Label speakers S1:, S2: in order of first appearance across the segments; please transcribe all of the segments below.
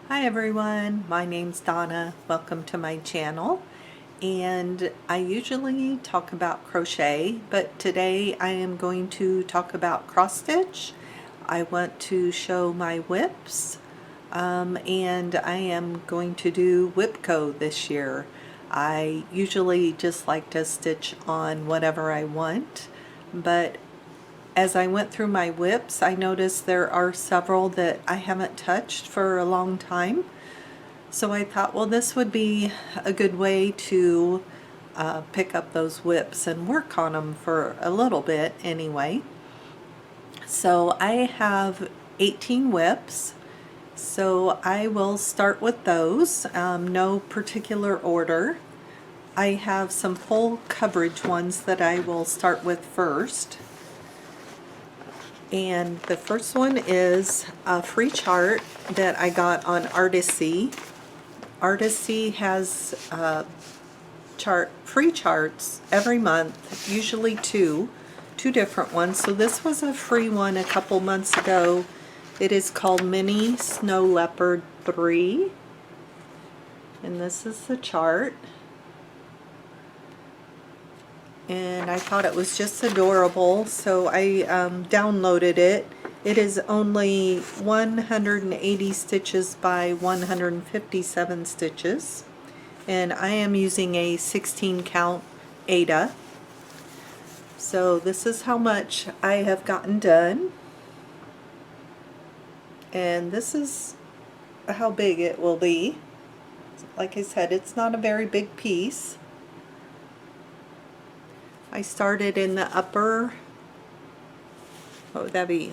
S1: Hi everyone, my name's Donna. Welcome to my channel. And I usually talk about crochet, but today I am going to talk about cross stitch. I want to show my WIPS, and I am going to do WIPGO this year. I usually just like to stitch on whatever I want, but as I went through my WIPs, I noticed there are several that I haven't touched for a long time. So I thought, well, this would be a good way to pick up those WIPs and work on them for a little bit anyway. So I have 18 WIPs, so I will start with those, no particular order. I have some full coverage ones that I will start with first. And the first one is a free chart that I got on Artecy. Artecy has free charts every month, usually two different ones. So this was a free one a couple months ago. It is called Mini Snow Leopard 3. And this is the chart. And I thought it was just adorable, so I downloaded it. It is only 180 stitches by 157 stitches, and I am using a 16 count Ada. So this is how much I have gotten done, and this is how big it will be. Like I said, it's not a very big piece. I started in the upper, what would that be,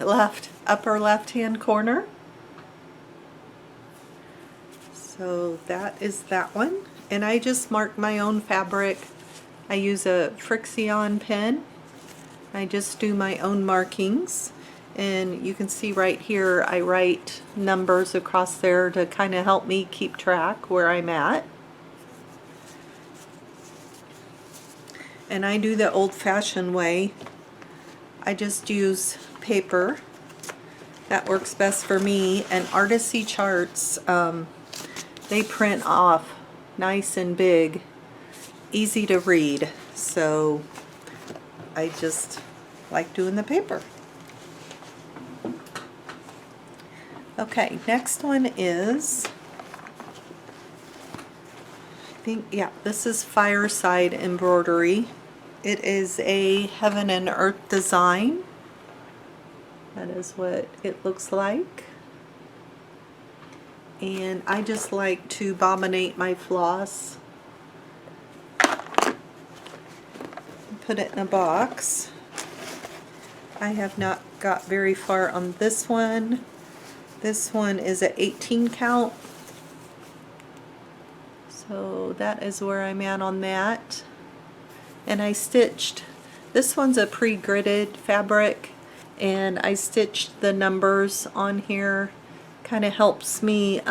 S1: upper left hand corner. So that is that one. And I just marked my own fabric. I use a Frixion pen. I just do my own markings. And you can see right here I write numbers across there to kind of help me keep track where I'm at. And I do the old-fashioned way. I just use paper. That works best for me. And Artecy charts, they print off nice and big, easy to read. So I just like doing the paper. Okay, next one is, this is Fireside Embroidery. It is a heaven and earth design. That is what it looks like. And I just like to bombinate my floss. Put it in a box. I have not got very far on this one. This one is an 18 count. So that is where I'm at on that. And I stitched, this one's a pre-gridded fabric, and I stitched the numbers on here. Kind of helps me,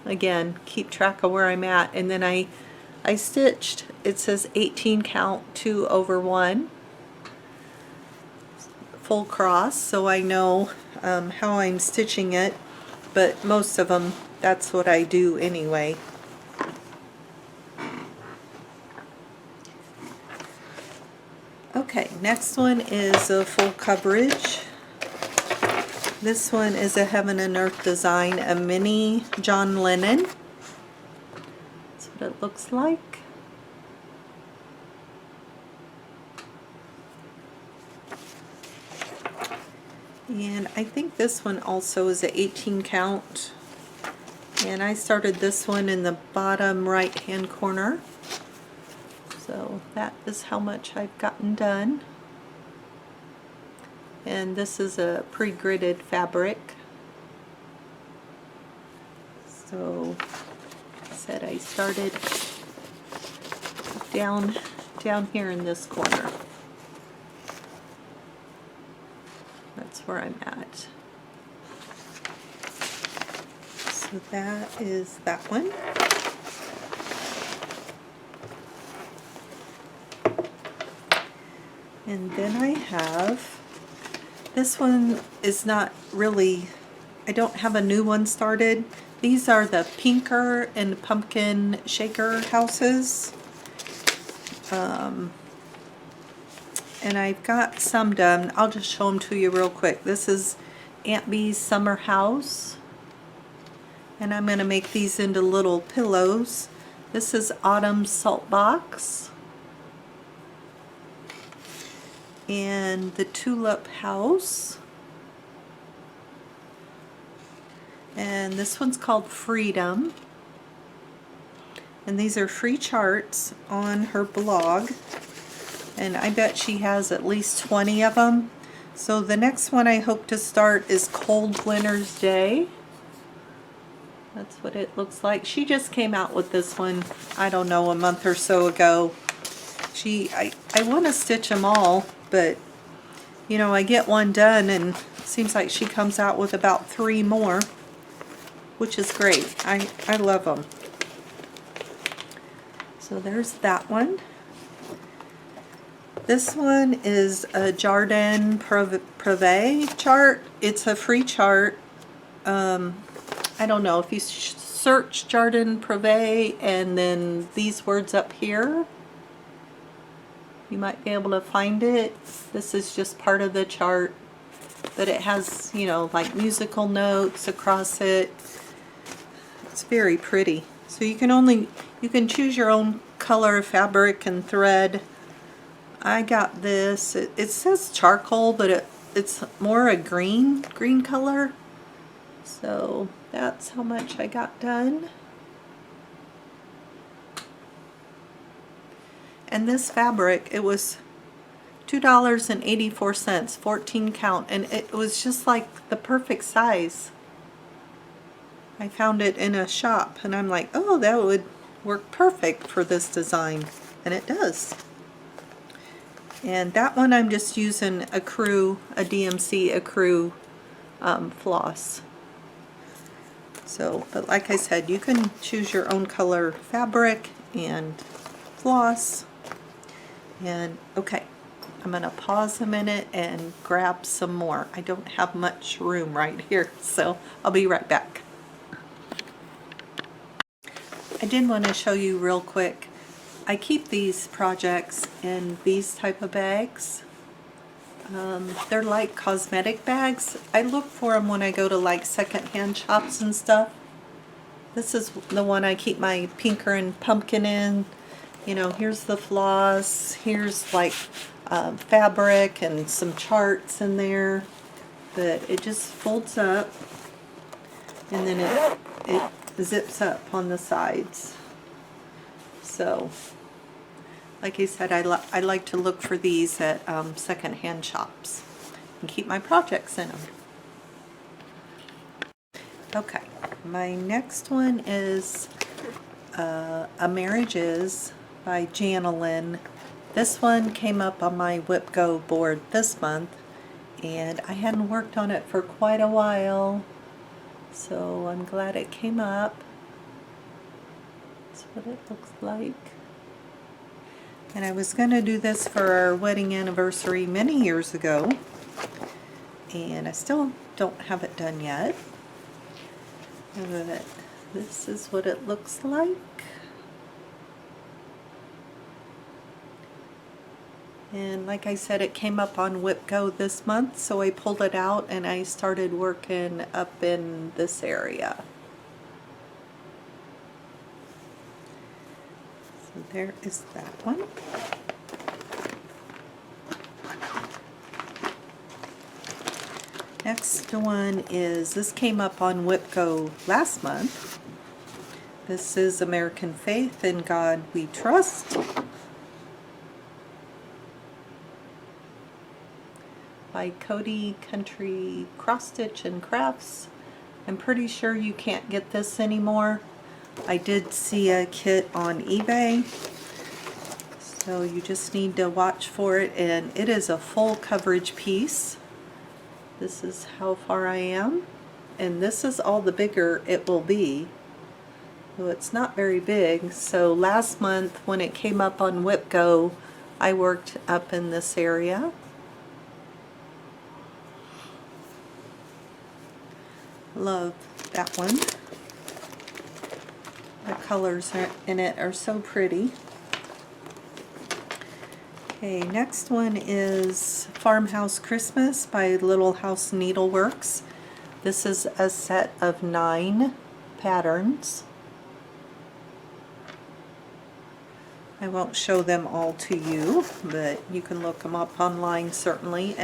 S1: again, keep track of where I'm at. And then I stitched, it says 18 count 2 over 1, full cross, so I know how I'm stitching it, but most of them, that's what I do anyway. Okay, next one is a full coverage. This one is a Heaven and Earth design, a mini John Lennon. That's what it looks like. And I think this one also is an 18 count. And I started this one in the bottom right hand corner. So that is how much I've gotten done. And this is a pre-gridded fabric. So I said I started down here in this corner. That's where I'm at. So that is that one. And then I have, this one is not really I don't have a new one started. These are the Pinkernpunkin shaker houses. And I've got some done. I'll just show them to you real quick. This is Aunt Bee's summer house. And I'm going to make these into little pillows. This is Autumn's salt box. And the tulip house. And this one's called Freedom. And these are free charts on her blog. And I bet she has at least 20 of them. So the next one I hope to start is Cold Winter's Day. That's what it looks like. She just came out with this one, I don't know, a month or so ago. I want to stitch them all, but you know, I get one done and it seems like she comes out with about 3 more, which is great. I love them. So there's that one. This one is a Jardin Prive chart. It's a free chart. I don't know, if you search Jardin Prive and then these words up here, you might be able to find it. This is just part of the chart, but it has, you know, like musical notes across it. It's very pretty. So you can choose your own color, fabric, and thread. I got this. It says charcoal, but it's more a green color. So that's how much I got done. And this fabric, it was $2.84, 14 count, and it was just like the perfect size. I found it in a shop and I'm like, oh, that would work perfect for this design, and it does. And that one I'm just using a DMC Accru floss. So, but like I said, you can choose your own color fabric and floss. And okay, I'm going to pause a minute and grab some more. I don't have much room right here, so I'll be right back. I did want to show you real quick. I keep these projects in these type of bags. They're like cosmetic bags. I look for them when I go to like secondhand shops and stuff. This is the one I keep my Pinkernpunkin in. You know, here's the floss, here's like fabric and some charts in there. But it just folds up and then it zips up on the sides. So, like I said, I like to look for these at secondhand shops and keep my projects in them. Okay, my next one is A Marriage Is by Janelyn. This one came up on my WIPGO board this month, and I hadn't worked on it for quite a while, so I'm glad it came up. That's what it looks like. And I was going to do this for our wedding anniversary many years ago, and I still don't have it done yet. But this is what it looks like. And like I said, it came up on WIPGO this month, so I pulled it out and I started working up in this area. So there is that one. Next one is, this came up on WIPGO last month. This is American Faith, In God We Trust. By Cody Country Cross Stitch and Crafts. I'm pretty sure you can't get this anymore. I did see a kit on eBay, so you just need to watch for it, and it is a full coverage piece. This is how far I am, and this is all the bigger it will be. So it's not very big. So last month when it came up on WIPGO, I worked up in this area. love that one. The colors in it are so pretty. Okay, next one is Farmhouse Christmas by Little House Needleworks. This is a set of 9 patterns. I won't show them all to you, but you can look them up online certainly.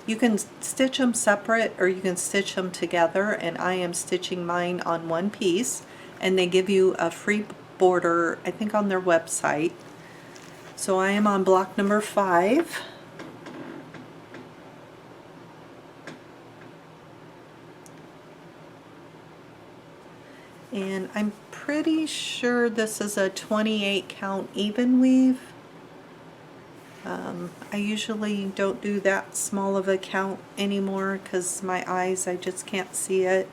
S1: You can stitch them separate or you can stitch them together, and I am stitching mine on one piece, and they give you a free border, I think, on their website. So I am on block number 5. And I'm pretty sure this is a 28 count even weave. I usually don't do that small of a count anymore because my eyes, I just can't see it.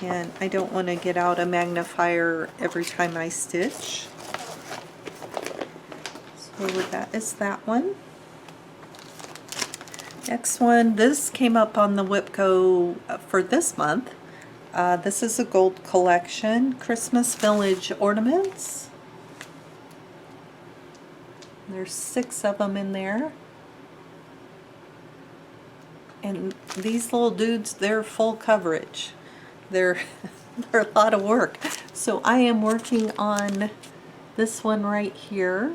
S1: And I don't want to get out a magnifier every time I stitch. So that is that one. Next one, this came up on the WIPGO for this month. This is a gold collection, Christmas Village ornaments. There's 6 of them in there. And these little dudes, they're full coverage. They're a lot of work. So I am working on this one right here.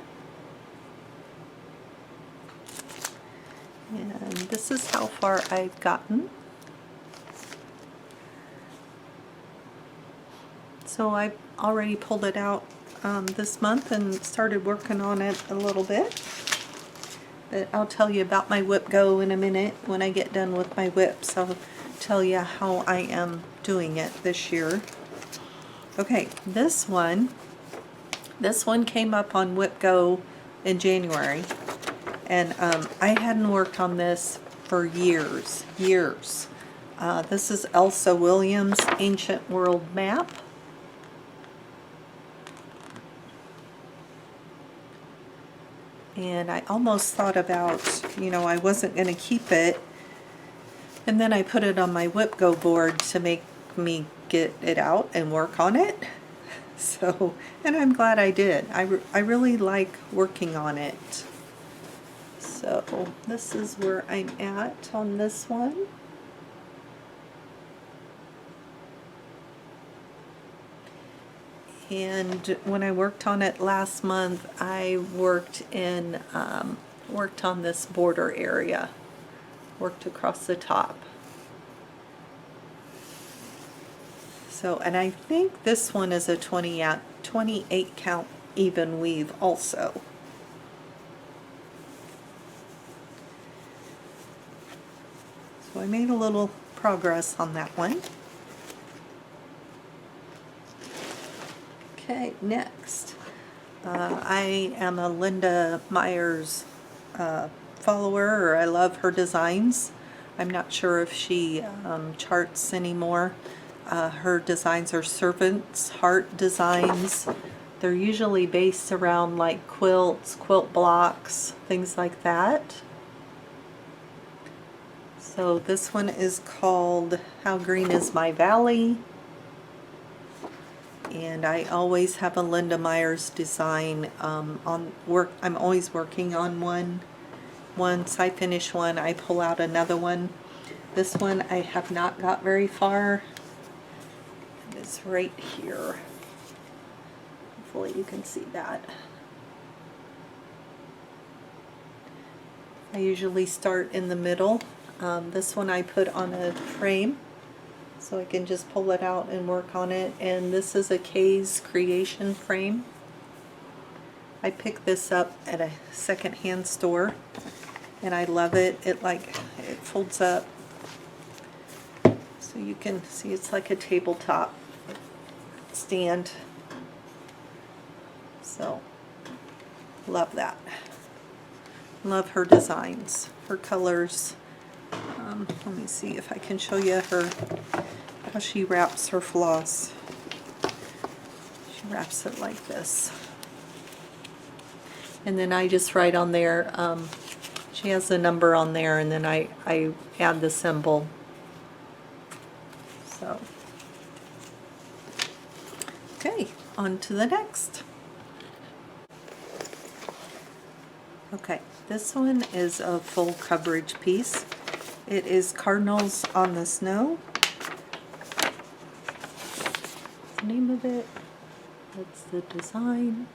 S1: And this is how far I've gotten. So I've already pulled it out this month and started working on it a little bit. But I'll tell you about my WIPGO in a minute. When I get done with my WIPS, I'll tell you how I am doing it this year. Okay, this one came up on WIPGO in January, and I hadn't worked on this for years. This is Elsa Williams' Ancient World Map. And I almost thought about, I wasn't going to keep it. And then I put it on my WIPGO board to make me get it out and work on it. So, and I'm glad I did. I really like working on it. So this is where I'm at on this one. And when I worked on it last month, I worked on this border area, worked across the top. So, and I think this one is a 28 count even weave also. So I made a little progress on that one. Okay, next. I am a Linda Myers follower, or I love her designs. I'm not sure if she charts anymore. Her designs are servant's heart designs. They're usually based around like quilts, quilt blocks, things like that. So this one is called How Green Is My Valley. And I always have a Linda Myers design on work. I'm always working on one. Once I finish one, I pull out another one. This one I have not got very far. It's right here. Hopefully you can see that. I usually start in the middle. This one I put on a frame, so I can just pull it out and work on it. And this is a Kay's Creation frame. I picked this up at a secondhand store, and I love it. It folds up, so you can see it's like a tabletop stand. So, love that. Love her designs, her colors. Let me see if I can show you how she wraps her floss. She wraps it like this. And then I just write on there, she has the number on there, and then I add the symbol. So, okay, on to the next. Okay, this one is a full coverage piece. It is Cardinals on the Snow. What's the name of it? That's the design.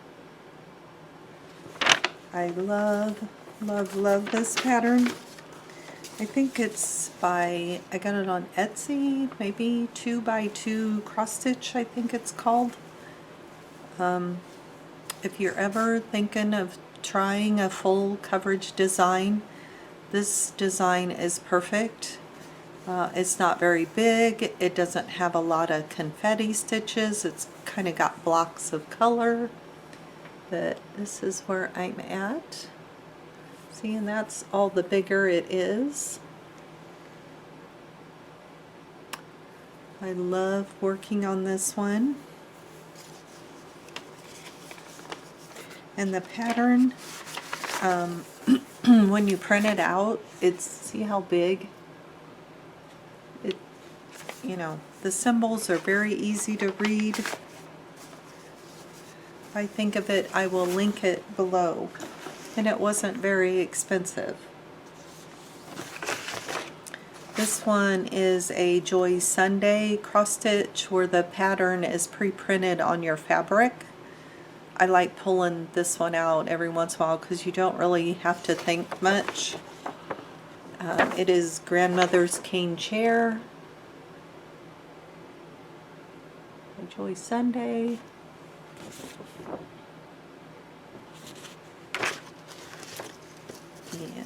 S1: I love, love, love this pattern. I think it's by, I got it on Etsy, maybe 2x2 cross stitch, I think it's called. If you're ever thinking of trying a full coverage design, this design is perfect. It's not very big, it doesn't have a lot of confetti stitches, it's kind of got blocks of color, but this is where I'm at. See, and that's all the bigger it is. I love working on this one. And the pattern, when you print it out, see how big? You know, the symbols are very easy to read. If I think of it, I will link it below. And it wasn't very expensive. This one is a Joy Sunday cross stitch where the pattern is pre-printed on your fabric. I like pulling this one out every once in a while because you don't really have to think much. It is Grandmother's Cane Chair. Joy Sunday.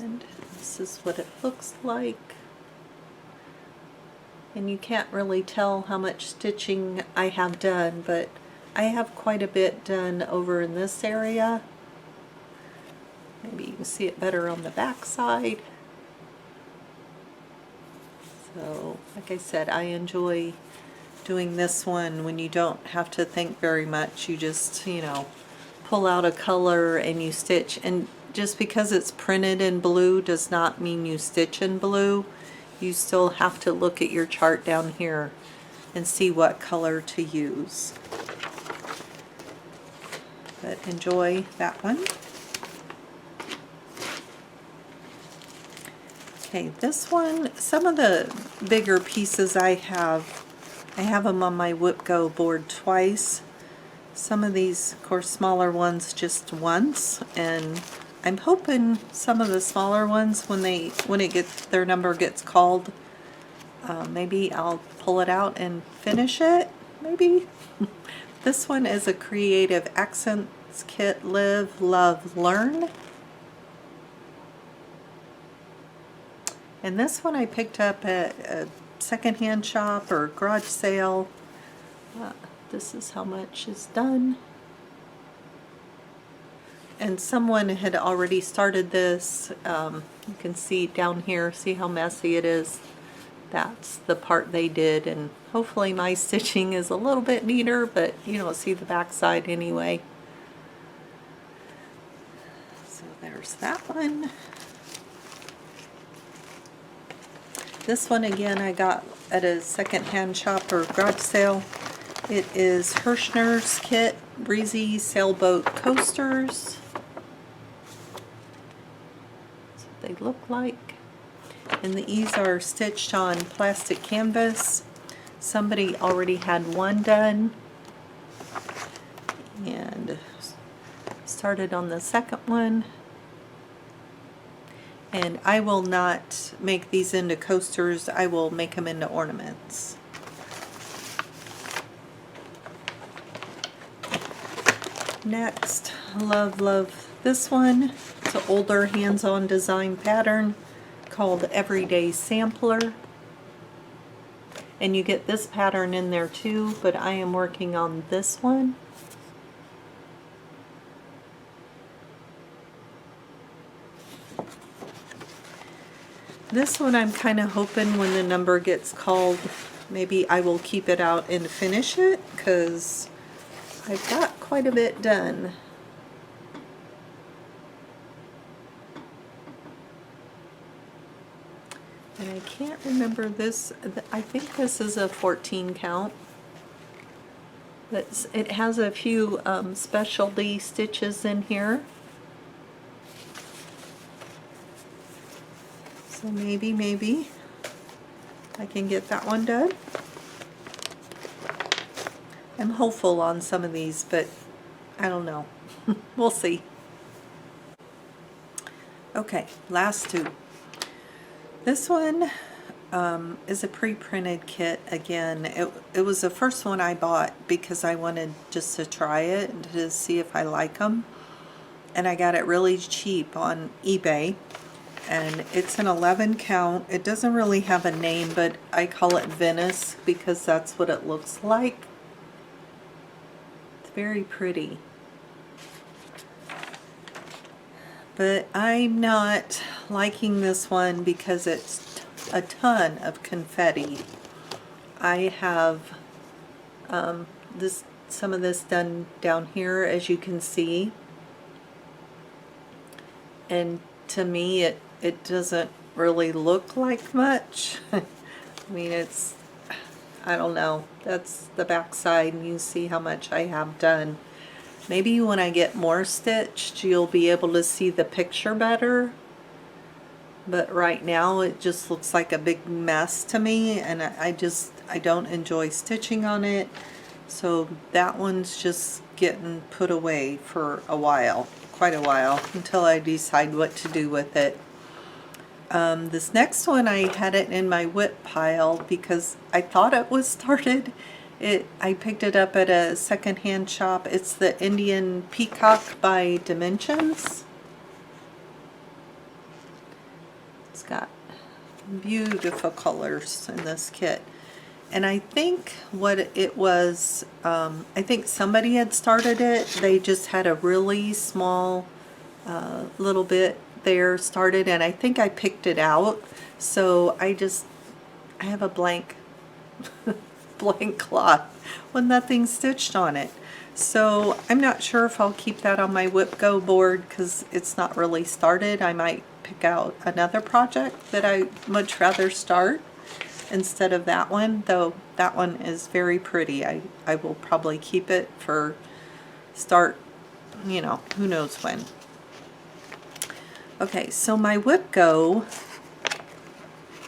S1: And this is what it looks like. And you can't really tell how much stitching I have done, but I have quite a bit done over in this area. Maybe you can see it better on the back side. So, like I said, I enjoy doing this one when you don't have to think very much. You just, you know, pull out a color and you stitch. And just because it's printed in blue does not mean you stitch in blue. You still have to look at your chart down here and see what color to use. But enjoy that one. Okay, this one, some of the bigger pieces I have them on my WIPGO board twice. Some of these, of course, smaller ones just once, and I'm hoping some of the smaller ones, when their number gets called, maybe I'll pull it out and finish it, maybe. This one is a Creative Accents Kit, Live, Love, Learn. And this one I picked up at a secondhand shop or garage sale. This is how much is done. And someone had already started this. You can see down here, see how messy it is. That's the part they did, and hopefully my stitching is a little bit neater, but you don't see the back side anyway. So there's that one. This one again I got at a second-hand shop or garage sale. It is Hirschner's Kit, Breezy Sailboat Coasters. That's what they look like. And these are stitched on plastic canvas. Somebody already had one done and started on the second one. And I will not make these into coasters, I will make them into ornaments. Next, love this one. It's an older hands-on design pattern called Everyday Sampler. And you get this pattern in there too, but I am working on this one. This one I'm kind of hoping when the number gets called, maybe I will keep it out and finish it, because I've got quite a bit done. And I can't remember this. I think this is a 14 count. It has a few specialty stitches in here. So maybe I can get that one done. I'm hopeful on some of these, but I don't know. We'll see. Okay, last two. This one is a pre-printed kit again. It was the first one I bought because I wanted just to try it and to see if I like them. And I got it really cheap on eBay. And it's an 11 count. It doesn't really have a name, but I call it Venice because that's what it looks like. It's very pretty. But I'm not liking this one because it's a ton of confetti. I have some of this done down here, as you can see. And to me, it doesn't really look like much. I mean, I don't know. That's the back side, and you see how much I have done. Maybe when I get more stitched, you'll be able to see the picture better. But right now, it just looks like a big mess to me, and I don't enjoy stitching on it. So that one's just getting put away for a while, quite a while, until I decide what to do with it. This next one, I had it in my WIP pile because I thought it was started. I picked it up at a secondhand shop. It's the Indian Peacock by Dimensions. It's got beautiful colors in this kit. And I think what it was, I think somebody had started it. They just had a really small little bit there started, and I think I picked it out. So I have a blank blank cloth with nothing stitched on it. So I'm not sure if I'll keep that on my WIPGO board because it's not really started. I might pick out another project that I much rather start instead of that one, though that one is very pretty. I will probably keep it for start, you know, who knows when. Okay, so my WIPGO,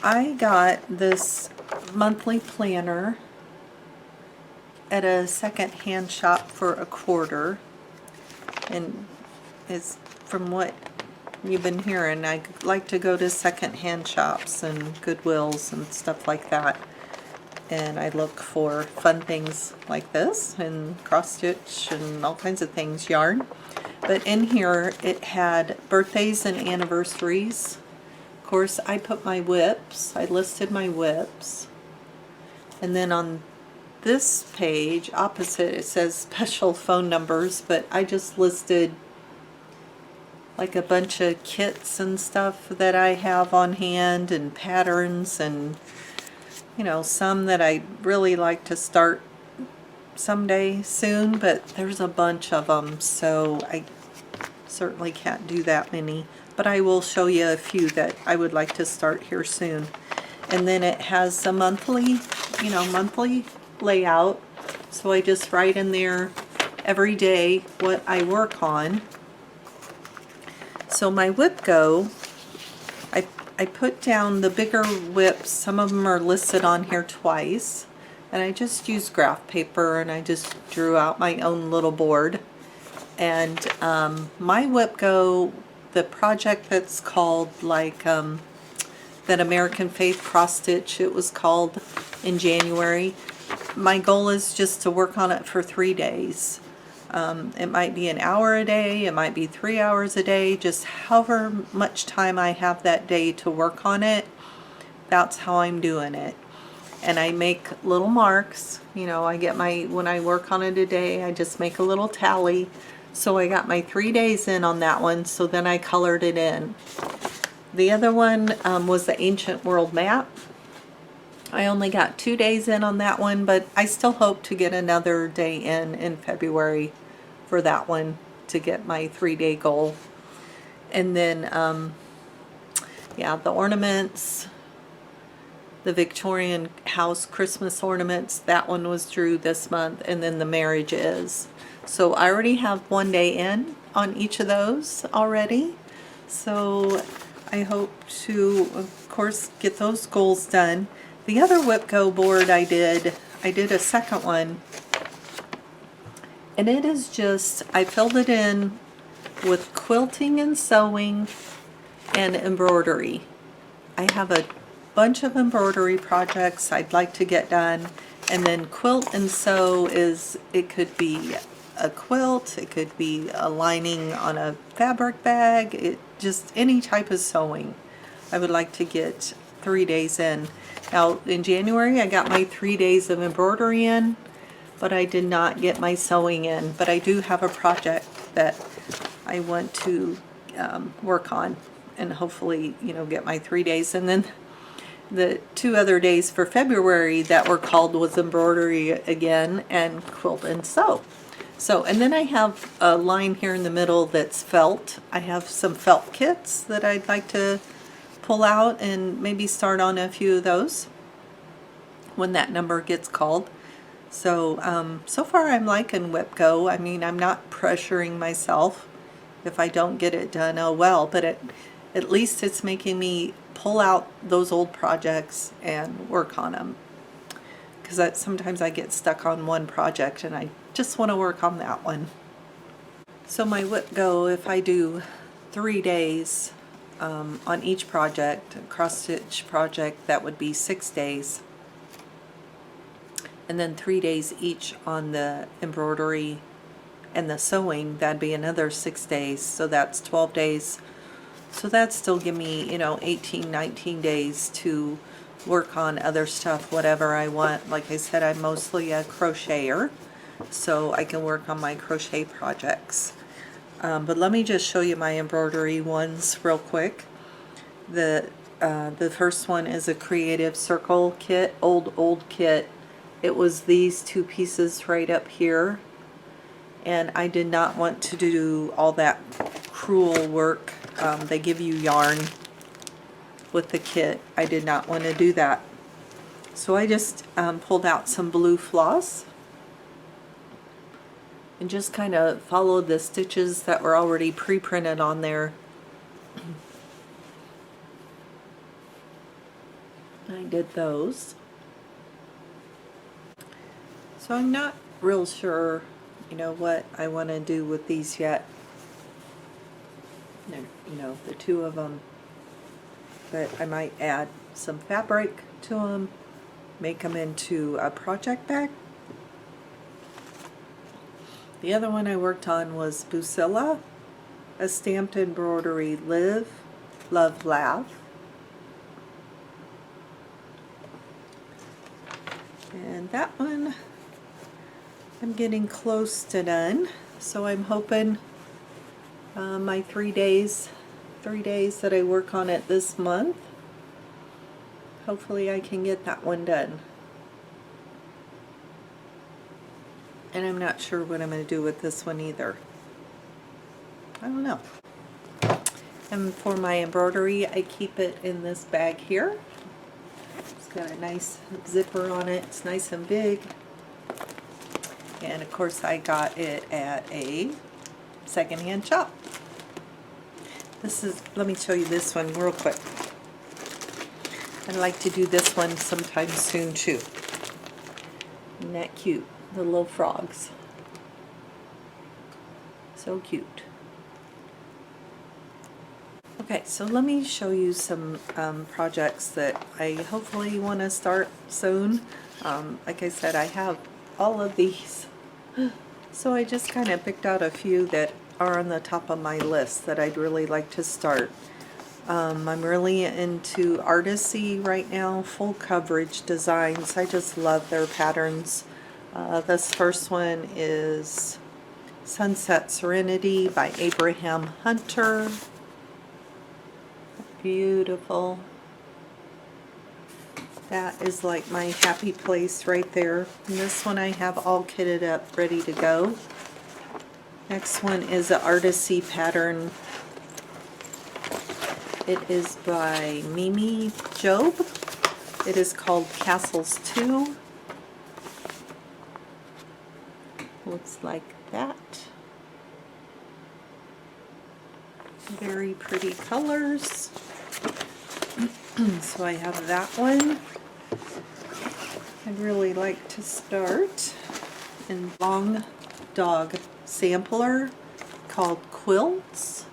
S1: I got this monthly planner at a second-hand shop for $1, and is from what you've been hearing, I like to go to second-hand shops and Goodwills and stuff like that, and I look for fun things like this and cross stitch and all kinds of things, yarn. But in here it had birthdays and anniversaries. Of course, I put my WIPs, I listed my WIPs, and then on this page opposite it says special phone numbers, but I just listed like a bunch of kits and stuff that I have on hand and patterns, and you know, some that I really like to start someday soon, but there's a bunch of them, so I certainly can't do that many, but I will show you a few that I would like to start here soon. And then it has a monthly, you know, monthly layout, so I just write in there every day what I work on. So my WIPGO, I put down the bigger WIPs. Some of them are listed on here twice, and I just used graph paper and I just drew out my own little board. And my WIPGO, the project that's called like that American Faith cross stitch, it was called in January. My goal is just to work on it for 3 days. It might be an hour a day, it might be 3 hours a day, just however much time I have that day to work on it, that's how I'm doing it. And I make little marks, you know, I get my, when I work on it a day, I just make a little tally. So I got my 3 days in on that one, so then I colored it in. The other one was the ancient world map. I only got 2 days in on that one, but I still hope to get another day in February for that one to get my 3-day goal. And then, yeah, the ornaments, the Victorian house Christmas ornaments. That one was drew this month, and then the marriage is. So I already have 1 day in on each of those already. So I hope to, of course, get those goals done. The other WIPGO board I did a second one, and it is just, I filled it in with quilting and sewing and embroidery. I have a bunch of embroidery projects I'd like to get done, and then quilt and sew is, it could be a quilt, it could be a lining on a fabric bag, it just any type of sewing I would like to get 3 days in. Now in January I got my 3 days of embroidery in, but I did not get my sewing in. But I do have a project that I want to work on, and hopefully, you know, get my 3 days. And then the 2 other days for February that were called was embroidery again and quilt and sew. So, and then I have a line here in the middle that's felt. I have some felt kits that I'd like to pull out and maybe start on a few of those when that number gets called. So, so far I'm liking WIPGO. I mean, I'm not pressuring myself. If I don't get it done, oh well, but at least it's making me pull out those old projects and work on them. Because sometimes I get stuck on one project and I just want to work on that one. So my WIPGO, if I do 3 days on each project, cross stitch project, that would be 6 days. And then 3 days each on the embroidery and the sewing, that'd be another 6 days. So that's 12 days. So that'd still give me, you know, 18, 19 days to work on other stuff, whatever I want. Like I said, I'm mostly a crocheter, so I can work on my crochet projects. But let me just show you my embroidery ones real quick. The first one is a creative circle kit, old kit. It was these 2 pieces right up here, and I did not want to do all that crewel work. They give you yarn with the kit. I did not want to do that. So I just pulled out some blue floss and just kind of followed the stitches that were already pre-printed on there. I did those. So I'm not real sure, you know, what I want to do with these yet. You know, the 2 of them. But I might add some fabric to them, make them into a project bag. The other one I worked on was Busilla, a stamped embroidery, live, love, laugh. And that one I'm getting close to done, so I'm hoping my 3 days that I work on it this month, hopefully I can get that one done. And I'm not sure what I'm going to do with this one either. I don't know. And for my embroidery, I keep it in this bag here. It's got a nice zipper on it. It's nice and big. And of course I got it at a secondhand shop. This is, let me show you this one real quick. I'd like to do this one sometime soon too. Isn't that cute? The little frogs. So cute. Okay, so let me show you some projects that I hopefully want to start soon. Like I said, I have all of these. So I just kind of picked out a few that are on the top of my list that I'd really like to start. I'm really into Artecy right now, full coverage designs. I just love their patterns. This first one is Sunset Serenity by Abraham Hunter. Beautiful. That is like my happy place right there. And this one I have all kitted up, ready to go. Next one is an Artecy pattern. It is by Mimi Job. It is called Castles 2. Looks like that. Very pretty colors. So I have that one. I'd really like to start in Long Dog sampler called Quilts.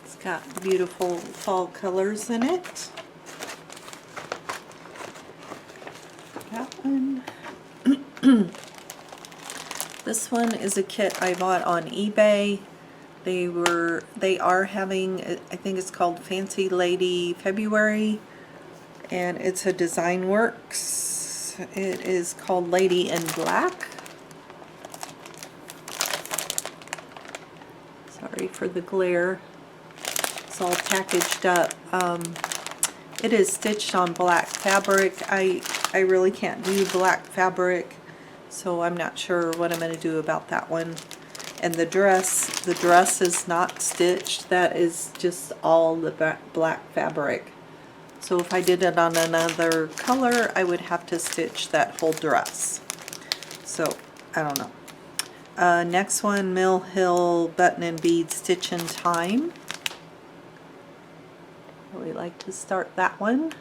S1: It's got beautiful fall colors in it. That one. This one is a kit I bought on eBay. They are having, I think it's called Fancy Lady February, and it's a Design Works. It is called Lady in Black. Sorry for the glare. It's all packaged up. It is stitched on black fabric. I really can't do black fabric, so I'm not sure what I'm going to do about that one. And the dress is not stitched. That is just all the black fabric. So if I did it on another color, I would have to stitch that whole dress. So I don't know. Next one, Mill Hill Button and Bead Stitch in Time. Really like to start that one.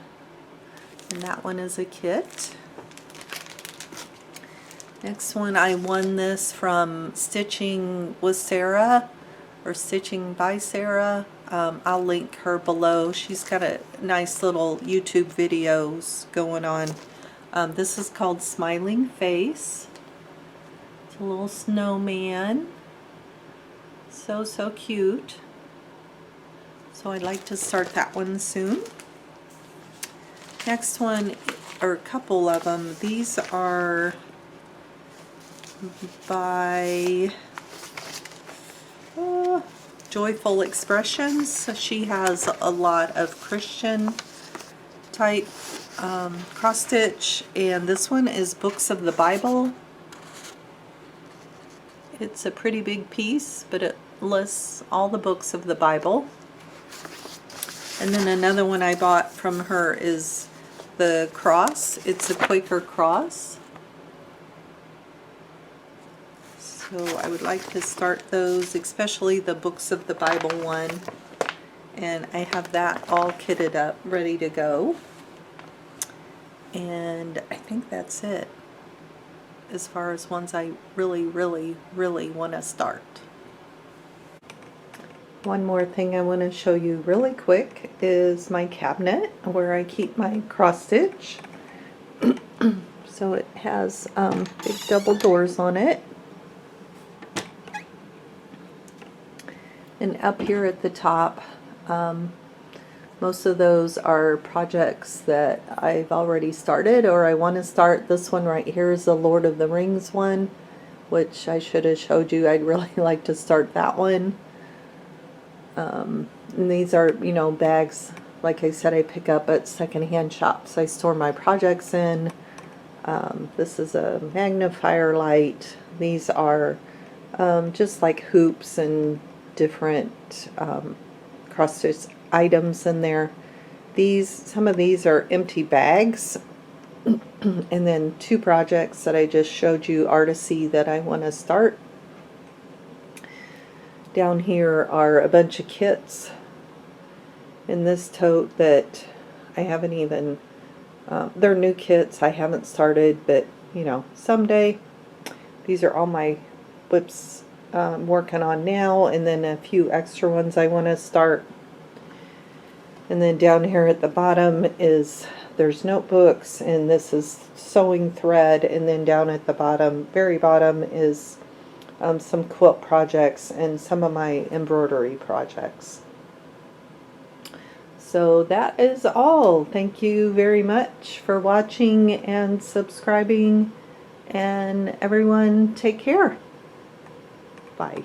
S1: And that one is a kit. Next one, I won this from Stitching with Sarah, or Stitching by Sarah. I'll link her below. She's got a nice little YouTube videos going on. This is called Smiling Face. It's a little snowman. So cute. So I'd like to start that one soon. Next one, or a couple of them, these are by Joyful Expressions. So she has a lot of Christian type cross stitch, and this one is Books of the Bible. It's a pretty big piece, but it lists all the books of the Bible. And then another one I bought from her is the cross. It's a Quaker cross. So I would like to start those, especially the Books of the Bible one. And I have that all kitted up, ready to go. And I think that's it as far as ones I really want to start. One more thing I want to show you really quick is my cabinet where I keep my cross stitch. So it has big double doors on it. And up here at the top, most of those are projects that I've already started or I want to start. This one right here is the Lord of the Rings one, which I should have showed you. I'd really like to start that one. And these are, you know, bags, like I said, I pick up at secondhand shops. I store my projects in. This is a magnifier light. These are just like hoops and different cross stitch items in there. Some of these are empty bags. And then two projects that I just showed you, Artecy, that I want to start. Down here are a bunch of kits in this tote that I haven't even, they're new kits I haven't started, but you know, someday. These are all my WIPS working on now, and then a few extra ones I want to start. And then down here at the bottom there's notebooks, and this is sewing thread, and then down at the bottom, very bottom, is some quilt projects and some of my embroidery projects. So that is all. Thank you very much for watching and subscribing, and everyone take care. Bye.